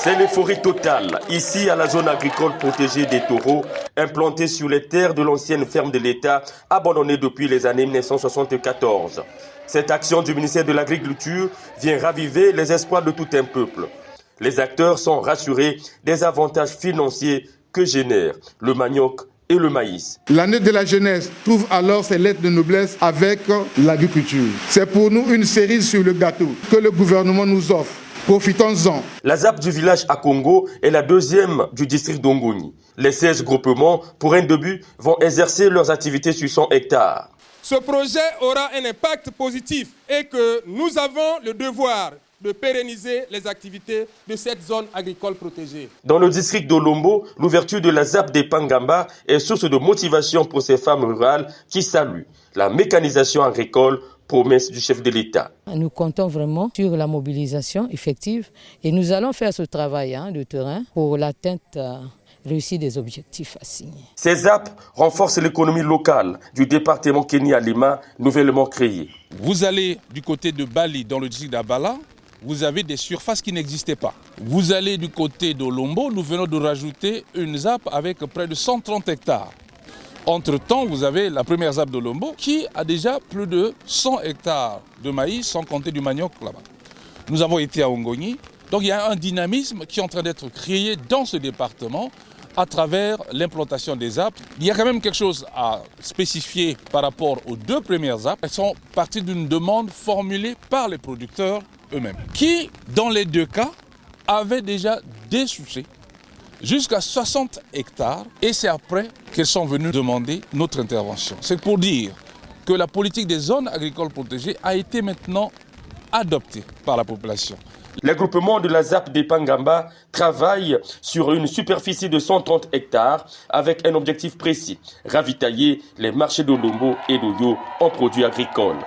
C'est l'euphorie totale, ici à la zone agricole protégée des taureaux, implantée sur les terres de l'ancienne ferme de l'État, abandonnée depuis les années 1974. Cette action du ministère de l'Agriculture vient raviver les espoirs de tout un peuple. Les acteurs sont rassurés des avantages financiers que génèrent le manioc et le maïs. L'année de la jeunesse trouve alors ses lettres de noblesse avec l'agriculture. C'est pour nous une cerise sur le gâteau que le gouvernement nous offre. Profitons-en. La ZAP du village à Congo est la deuxième du district d'Ongoni. Les 16 groupements, pour un début, vont exercer leurs activités sur 100 hectares. Ce projet aura un impact positif et que nous avons le devoir de pérenniser les activités de cette zone agricole protégée. Dans le district d'Olombo, l'ouverture de la ZAP des Pangamba est source de motivation pour ces femmes rurales qui saluent la mécanisation agricole, promesse du chef de l'État. Nous comptons vraiment sur la mobilisation effective et nous allons faire ce travail de terrain pour l'atteinte réussie des objectifs assignés. Ces ZAP renforcent l'économie locale du département Kenya-Lima, nouvellement créé. Vous allez du côté de Bali, dans le district d'Abala, vous avez des surfaces qui n'existaient pas. Vous allez du côté d'Olombo, nous venons de rajouter une ZAP avec près de 130 hectares. Entre-temps, vous avez la première ZAP d'Olombo qui a déjà plus de 100 hectares de maïs, sans compter du manioc là-bas. Nous avons été à Ongoni. Donc il y a un dynamisme qui est en train d'être créé dans ce département à travers l'implantation des ZAP. Il y a quand même quelque chose à spécifier par rapport aux deux premières ZAP. Elles sont parties d'une demande formulée par les producteurs eux-mêmes, qui, dans les deux cas, avaient déjà dessouché jusqu'à 60 hectares, et c'est après qu'elles sont venues demander notre intervention. C'est pour dire que la politique des zones agricoles protégées a été maintenant adoptée par la population. Les groupements de la ZAP des Pangamba travaillent sur une superficie de 130 hectares avec un objectif précis, ravitailler les marchés d'Olombo et d'Oyo en produits agricoles.